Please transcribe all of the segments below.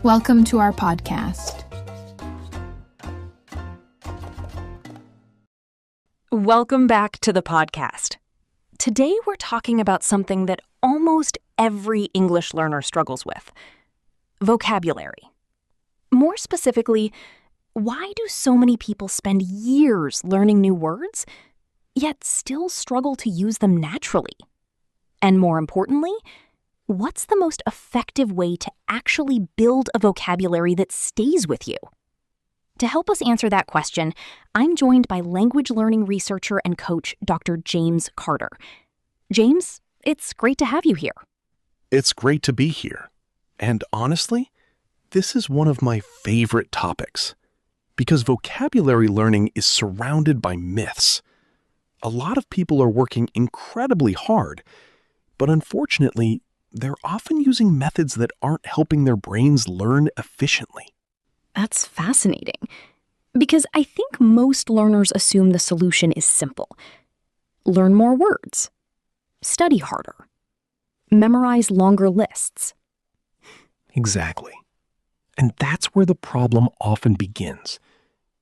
Welcome to our podcast. Welcome back to the podcast. Today we're talking about something that almost every English learner struggles with: vocabulary. More specifically, why do so many people spend years learning new words, yet still struggle to use them naturally? And more importantly, what's the most effective way to actually build a vocabulary that stays with you? To help us answer that question, I'm joined by language learning researcher and coach Dr. James Carter. James, it's great to have you here. It's great to be here. And honestly, this is one of my favorite topics because vocabulary learning is surrounded by myths. A lot of people are working incredibly hard, but unfortunately, they're often using methods that aren't helping their brains learn efficiently. That's fascinating, because I think most learners assume the solution is simple. Learn more words, study harder, memorize longer lists. Exactly. And that's where the problem often begins,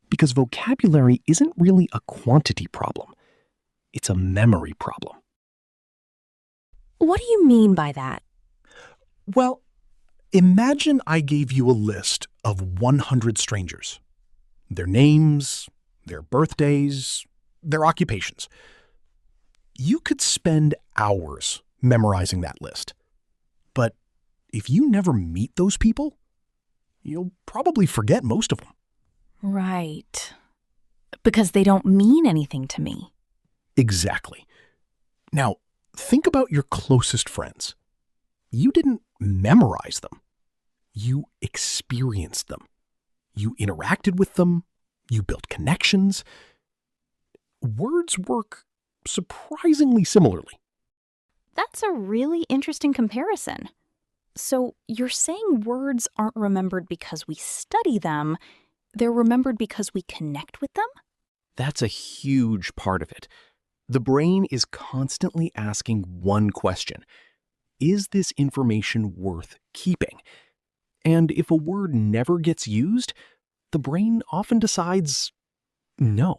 because vocabulary isn't really a quantity problem. It's a memory problem. What do you mean by that? Well, imagine I gave you a list of 100 strangers. Their names, their birthdays, their occupations. You could spend hours memorizing that list. But if you never meet those people, you'll probably forget most of them. Right. Because they don't mean anything to me. Exactly. Now, think about your closest friends. You didn't memorize them. You experienced them. You interacted with them. You built connections. Words work surprisingly similarly. That's a really interesting comparison. So you're saying words aren't remembered because we study them, they're remembered because we connect with them? That's a huge part of it. The brain is constantly asking one question: is this information worth keeping? And if a word never gets used, the brain often decides no.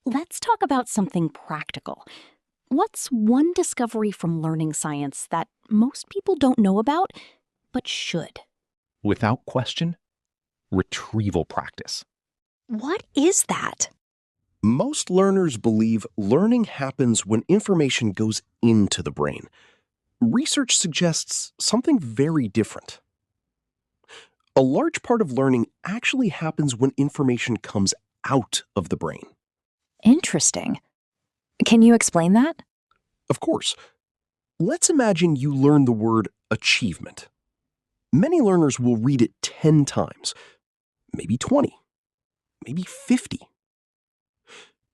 Let's talk about something practical. What's one discovery from learning science that most people don't know about, but should? Without question, retrieval practice. What is that? Most learners believe learning happens when information goes into the brain. Research suggests something very different. A large part of learning actually happens when information comes out of the brain. Interesting. Can you explain that? Of course. Let's imagine you learn the word achievement. Many learners will read it 10 times, maybe 20, maybe 50.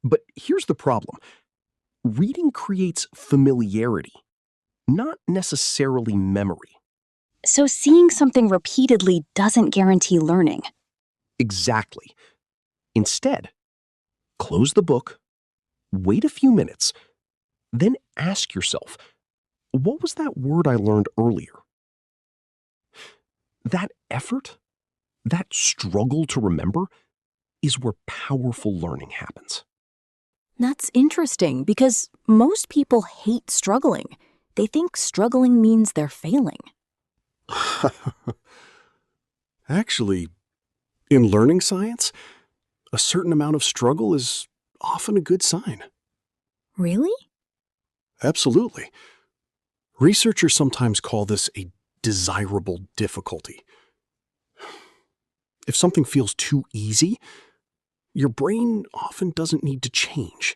But here's the problem. Reading creates familiarity, not necessarily memory. So seeing something repeatedly doesn't guarantee learning. Exactly. Instead, close the book, wait a few minutes, then ask yourself, what was that word I learned earlier? That effort, that struggle to remember, is where powerful learning happens. That's interesting because most people hate struggling. They think struggling means they're failing. Actually, in learning science, a certain amount of struggle is often a good sign. Really? Absolutely. Researchers sometimes call this a desirable difficulty. If something feels too easy, your brain often doesn't need to change.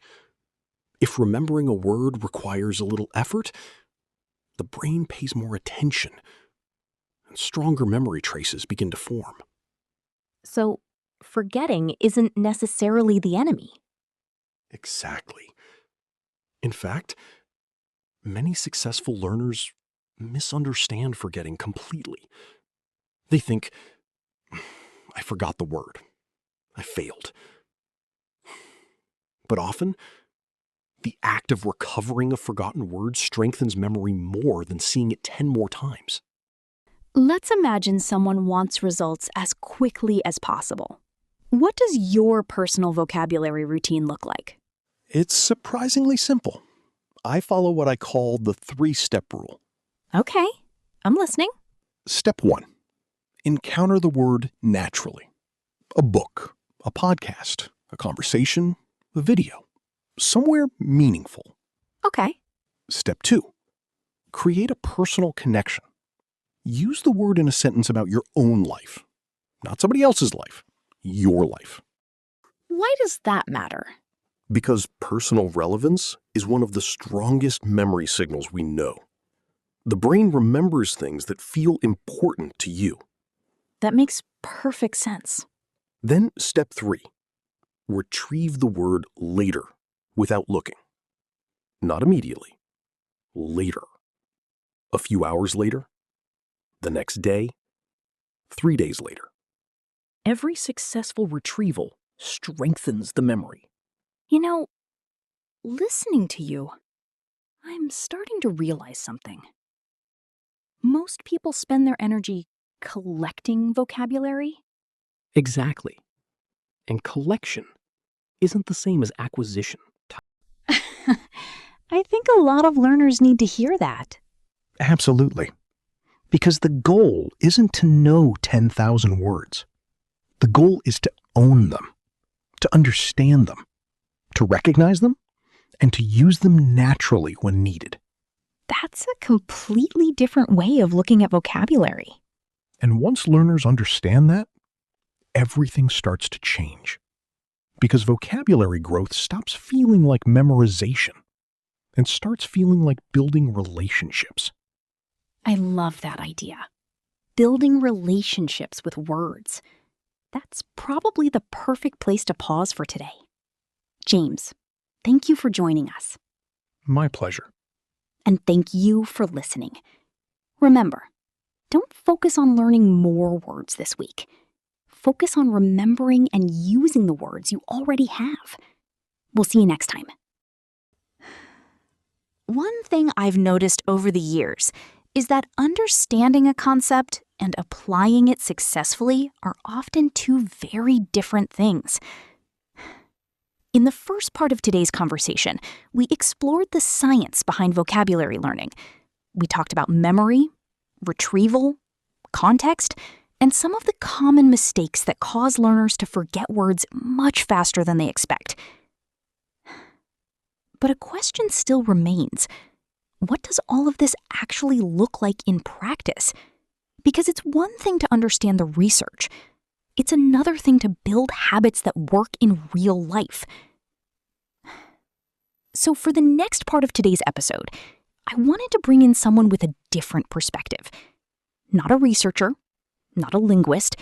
If remembering a word requires a little effort, the brain pays more attention, and stronger memory traces begin to form. So forgetting isn't necessarily the enemy. Exactly. In fact, many successful learners misunderstand forgetting completely. They think, I forgot the word. I failed. But often, the act of recovering a forgotten word strengthens memory more than seeing it 10 more times. Let's imagine someone wants results as quickly as possible. What does your personal vocabulary routine look like? It's surprisingly simple. I follow what I call the 3-step rule. Okay, I'm listening. Step 1. Encounter the word naturally. A book, a podcast, a conversation, a video. Somewhere meaningful. Okay. Step 2. Create a personal connection. Use the word in a sentence about your own life. Not somebody else's life. Your life. Why does that matter? Because personal relevance is one of the strongest memory signals we know. The brain remembers things that feel important to you. That makes perfect sense. Then step 3. Retrieve the word later without looking. Not immediately. Later. A few hours later. The next day. 3 days later. Every successful retrieval strengthens the memory. You know, listening to you, I'm starting to realize something. Most people spend their energy collecting vocabulary. Exactly. And collection isn't the same as acquisition. I think a lot of learners need to hear that. Absolutely. Because the goal isn't to know 10,000 words. The goal is to own them, to understand them, to recognize them, and to use them naturally when needed. That's a completely different way of looking at vocabulary. And once learners understand that, everything starts to change. Because vocabulary growth stops feeling like memorization and starts feeling like building relationships. I love that idea. Building relationships with words. That's probably the perfect place to pause for today. James, thank you for joining us. My pleasure. And thank you for listening. Remember, don't focus on learning more words this week. Focus on remembering and using the words you already have. We'll see you next time. One thing I've noticed over the years is that understanding a concept and applying it successfully are often two very different things. In the first part of today's conversation, we explored the science behind vocabulary learning. We talked about memory, retrieval, context, and some of the common mistakes that cause learners to forget words much faster than they expect. But a question still remains. What does all of this actually look like in practice? Because it's one thing to understand the research. It's another thing to build habits that work in real life. So for the next part of today's episode, I wanted to bring in someone with a different perspective. Not a researcher, not a linguist,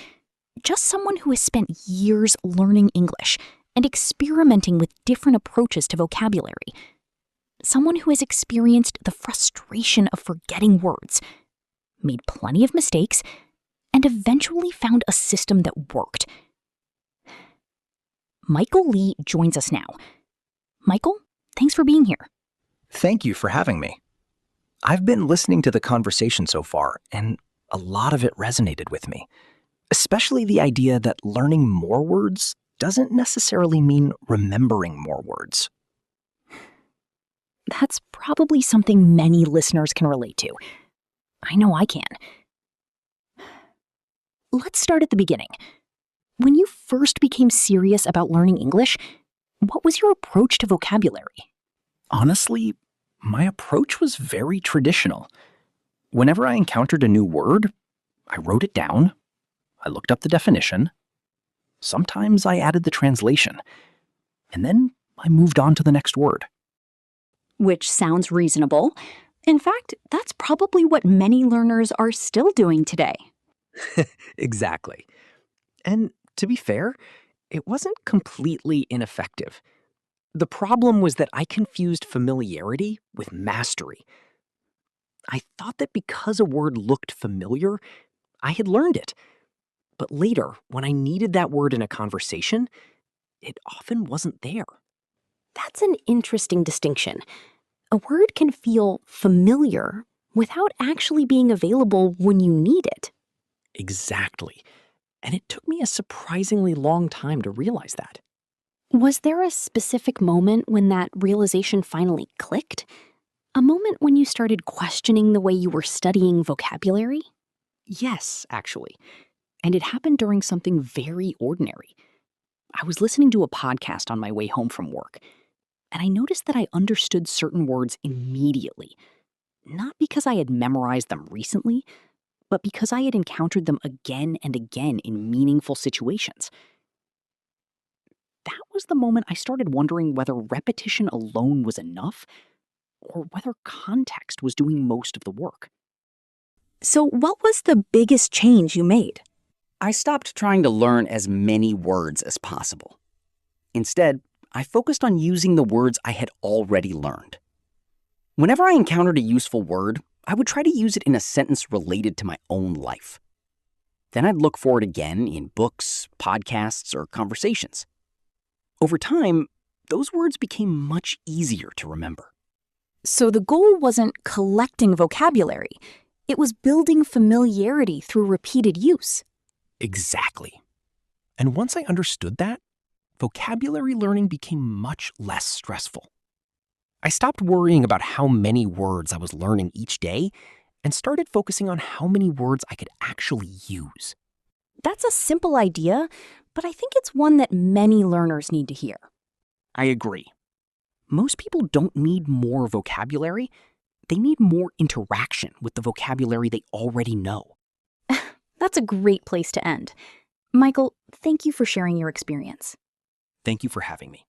just someone who has spent years learning English and experimenting with different approaches to vocabulary. Someone who has experienced the frustration of forgetting words, made plenty of mistakes, and eventually found a system that worked. Michael Lee joins us now. Michael, thanks for being here. Thank you for having me. I've been listening to the conversation so far, and a lot of it resonated with me, especially the idea that learning more words doesn't necessarily mean remembering more words. That's probably something many listeners can relate to. I know I can. Let's start at the beginning. When you first became serious about learning English, what was your approach to vocabulary? Honestly, my approach was very traditional. Whenever I encountered a new word, I wrote it down, I looked up the definition, sometimes I added the translation, and then I moved on to the next word. Which sounds reasonable. In fact, that's probably what many learners are still doing today. Exactly. And to be fair, it wasn't completely ineffective. The problem was that I confused familiarity with mastery. I thought that because a word looked familiar, I had learned it. But later, when I needed that word in a conversation, it often wasn't there. That's an interesting distinction. A word can feel familiar without actually being available when you need it. Exactly. And it took me a surprisingly long time to realize that. Was there a specific moment when that realization finally clicked? A moment when you started questioning the way you were studying vocabulary? Yes, actually. And it happened during something very ordinary. I was listening to a podcast on my way home from work, and I noticed that I understood certain words immediately. Not because I had memorized them recently, but because I had encountered them again and again in meaningful situations. That was the moment I started wondering whether repetition alone was enough, or whether context was doing most of the work. So, what was the biggest change you made? I stopped trying to learn as many words as possible. Instead, I focused on using the words I had already learned. Whenever I encountered a useful word, I would try to use it in a sentence related to my own life. Then I'd look for it again in books, podcasts, or conversations. Over time, those words became much easier to remember. So, the goal wasn't collecting vocabulary, it was building familiarity through repeated use. Exactly. And once I understood that, vocabulary learning became much less stressful. I stopped worrying about how many words I was learning each day and started focusing on how many words I could actually use. That's a simple idea, but I think it's one that many learners need to hear. I agree. Most people don't need more vocabulary. They need more interaction with the vocabulary they already know. That's a great place to end. Michael, thank you for sharing your experience. Thank you for having me.